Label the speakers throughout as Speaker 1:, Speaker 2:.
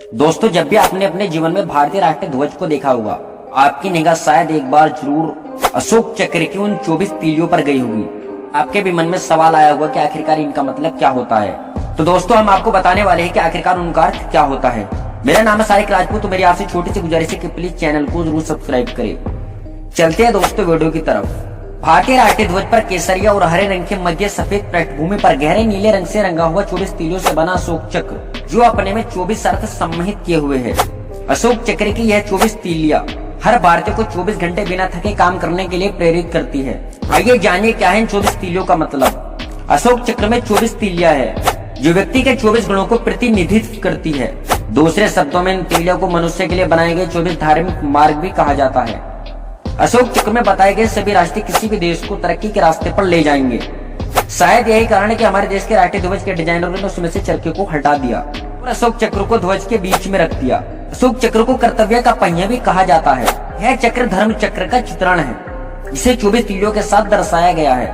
Speaker 1: दोस्तों, जब भी आपने अपने जीवन में भारतीय राष्ट्रीय ध्वज को देखा होगा, आपकी निगाह शायद एक बार जरूर अशोक चक्र की उन 24 तीलियों पर गई होगी। आपके भी मन में सवाल आया होगा कि आखिरकार इनका मतलब क्या होता है। तो दोस्तों, हम आपको बताने वाले हैं कि आखिरकार उनका अर्थ क्या होता है। मेरा नाम है सारिक राजपूत। तो मेरी आपसे छोटी सी गुजारिश है कि प्लीज चैनल को जरूर सब्सक्राइब करें। चलते हैं दोस्तों वीडियो की तरफ। भारतीय राष्ट्रीय ध्वज पर केसरिया और हरे रंग के मध्य सफेद पृष्ठभूमि पर गहरे नीले रंग से रंगा हुआ 24 तीलियों से बना अशोक चक्र, जो अपने में 24 अर्थ सम्मिलित किए हुए है। अशोक चक्र की यह 24 तीलियां हर भारतीय को 24 घंटे बिना थके काम करने के लिए प्रेरित करती है। आइए जानिए क्या है इन 24 तीलियों का मतलब। अशोक चक्र में 24 तीलियां है, जो व्यक्ति के 24 गुणों को प्रतिनिधित्व करती है। दूसरे शब्दों में इन तीलियों को मनुष्य के लिए बनाए गए 24 धार्मिक मार्ग भी कहा जाता है। अशोक चक्र में बताए गए सभी रास्ते किसी भी देश को तरक्की के रास्ते पर ले जाएंगे। शायद यही कारण है कि हमारे देश के राष्ट्रीय ध्वज के डिजाइनरों ने उसमें से चरखे को हटा दिया और अशोक चक्र को ध्वज के बीच में रख दिया। अशोक चक्र को कर्तव्य का पहिया भी कहा जाता है। यह चक्र धर्म चक्र का चित्रण है, इसे 24 तीलियों के साथ दर्शाया गया है।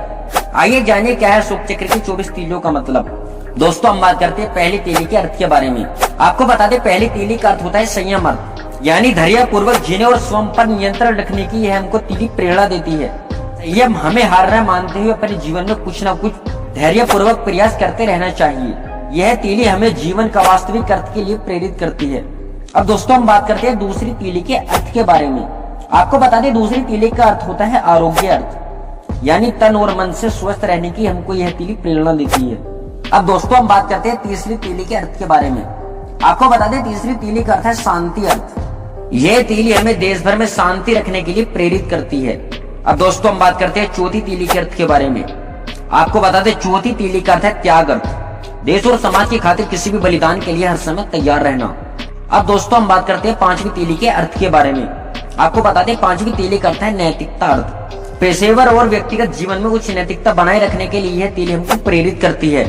Speaker 1: आइए जानिए क्या है अशोक चक्र की 24 तीलियों का मतलब। दोस्तों, हम बात करते हैं पहली तीली के अर्थ के बारे में। आपको बता दें, पहली तीली का अर्थ होता है संयम अर्थ, यानी धैर्य पूर्वक जीने और स्वयं पर नियंत्रण रखने की यह हमको तीली प्रेरणा देती है। संयम हमें हारना मानते हुए अपने जीवन में कुछ न कुछ धैर्य पूर्वक प्रयास करते रहना चाहिए। यह तीली हमें जीवन का वास्तविक अर्थ के लिए प्रेरित करती है। अब दोस्तों, हम बात करते हैं दूसरी तीली के अर्थ के बारे में। आपको बता दें, दूसरी तीली का अर्थ होता है आरोग्य अर्थ, यानी तन और मन से स्वस्थ रहने की हमको यह तीली प्रेरणा देती है। अब दोस्तों, हम बात करते हैं तीसरी तीली के अर्थ के बारे में। आपको बता दें, तीसरी तीली का अर्थ है शांति अर्थ। यह तीली हमें देश भर में शांति रखने के लिए प्रेरित करती है। अब दोस्तों, हम बात करते हैं चौथी तीली के अर्थ के बारे में। आपको बता दें, चौथी तीली का अर्थ है त्याग अर्थ, देश और समाज की खातिर किसी भी बलिदान के लिए हर समय तैयार रहना। अब दोस्तों, हम बात करते हैं पांचवी तीली के अर्थ के बारे में। आपको बता दें, पांचवी तीली का अर्थ है नैतिकता अर्थ। पेशेवर और व्यक्तिगत जीवन में कुछ नैतिकता बनाए रखने के लिए यह तीली हमको प्रेरित करती है।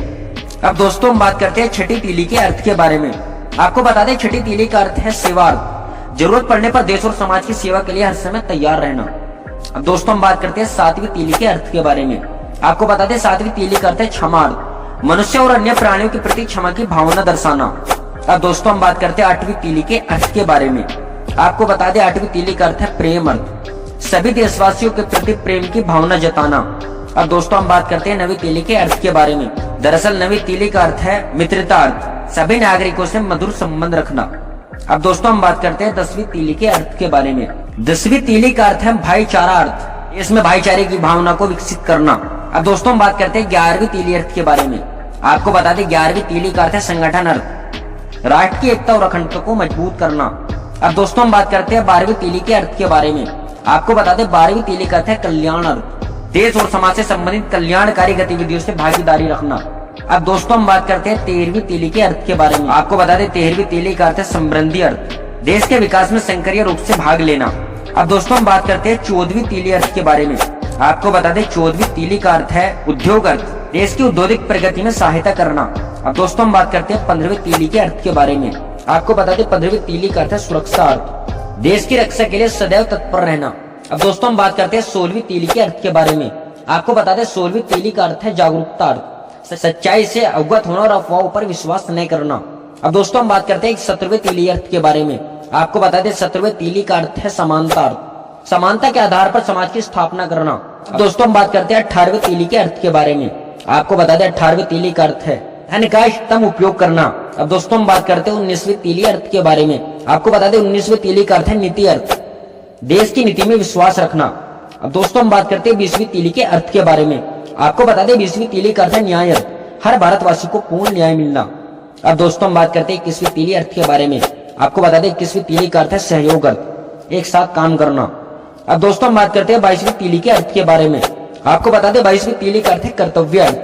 Speaker 1: अब दोस्तों, हम बात करते हैं छठी तीली के अर्थ के बारे में। आपको बता दें, छठी तीली का अर्थ है सेवा अर्थ, जरूरत पड़ने पर देश और समाज की सेवा के लिए हर समय तैयार रहना। अब दोस्तों, हम बात करते हैं सातवीं तीली के अर्थ के बारे में। आपको बता दें, सातवीं तीली का अर्थ है क्षमा अर्थ, मनुष्य और अन्य प्राणियों के प्रति क्षमा की भावना दर्शाना। अब दोस्तों, हम बात करते हैं आठवीं तीली के अर्थ के बारे में। आपको बता दें, आठवीं तीली का अर्थ है प्रेम अर्थ, सभी देशवासियों के प्रति प्रेम की भावना जताना। अब दोस्तों, हम बात करते हैं नवी तीली के अर्थ के बारे में। दरअसल नवी तीली का अर्थ है मित्रता अर्थ, सभी नागरिकों से मधुर संबंध रखना। अब दोस्तों, हम बात करते हैं 10वीं तीली के अर्थ के बारे में। 10वीं तीली का अर्थ है भाईचारा अर्थ, इसमें भाईचारे की भावना को विकसित करना। अब दोस्तों, हम बात करते हैं 11वीं तीली अर्थ के बारे में। आपको बता दें, 11वीं तीली का अर्थ है संगठन अर्थ, राष्ट्र की एकता और अखंडता को मजबूत करना। अब दोस्तों, हम बात करते हैं 12वीं तीली के अर्थ के बारे में। आपको बता दें, 12वीं तीली का अर्थ है कल्याण अर्थ, देश और समाज से संबंधित कल्याणकारी गतिविधियों से भागीदारी रखना। अब दोस्तों, हम बात करते हैं 13वीं तीली के अर्थ के बारे में। आपको बता दें, 13वीं तीली का अर्थ है समृद्धि अर्थ, देश के विकास में सक्रिय रूप से भाग लेना। अब दोस्तों, हम बात करते हैं 14वीं तीली अर्थ के बारे में। आपको बता दें, 14वीं तीली का अर्थ है उद्योग अर्थ, देश की औद्योगिक प्रगति में सहायता करना। अब दोस्तों, हम बात करते हैं 15वीं तीली के अर्थ के बारे में। आपको बता दें, 15वीं तीली का अर्थ है सुरक्षा अर्थ, देश की रक्षा के लिए सदैव तत्पर रहना। अब दोस्तों, हम बात करते हैं 16वीं तीली के अर्थ के बारे में। आपको बता दें, 16वीं तीली का अर्थ है जागरूकता अर्थ, सच्चाई से अवगत होना और अफवाहों पर विश्वास नहीं करना। अब दोस्तों, हम बात करते हैं 17वें तीली अर्थ के बारे में। आपको बता दें, 17वें तीली का अर्थ है समानता अर्थ, समानता के आधार पर समाज की स्थापना करना। अब दोस्तों, हम बात करते हैं 18वें तीली के अर्थ के बारे में। आपको बता दें, 18वें तीली का अर्थ है धन का इष्टतम उपयोग करना। अब दोस्तों, हम बात करते हैं 19वीं तीली अर्थ के बारे में। आपको बता दें, 19वीं तीली का अर्थ है नीति अर्थ, देश की नीति में विश्वास रखना। अब दोस्तों, हम बात करते हैं 20वीं तीली के अर्थ के बारे में। आपको बता दें, 20वीं तीली का अर्थ है न्याय अर्थ, हर भारतवासी को पूर्ण न्याय मिलना। अब दोस्तों, हम बात करते हैं 21वीं तीली अर्थ के बारे में। आपको बता दें, 21वीं तीली का अर्थ है सहयोग अर्थ, एक साथ काम करना। अब दोस्तों, हम बात करते हैं 22वीं तीली के अर्थ के बारे में। आपको बता दें, 22वीं तीली का अर्थ है कर्तव्य अर्थ,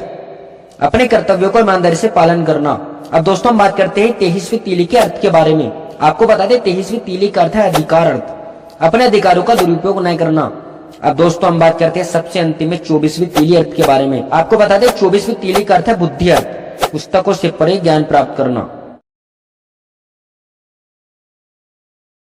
Speaker 1: अपने कर्तव्यों को ईमानदारी से पालन करना। अब दोस्तों, हम बात करते हैं 23वीं तीली के अर्थ के बारे में। आपको बता दें, 23वीं तीली का अर्थ है अधिकार अर्थ, अपने अधिकारों का दुरुपयोग नहीं करना। अब दोस्तों, हम बात करते हैं सबसे अंतिम में 24वीं तीली अर्थ के बारे में। आपको बता दें, 24वीं तीली का अर्थ है बुद्धि अर्थ, पुस्तकों से पढ़े ज्ञान प्राप्त करना।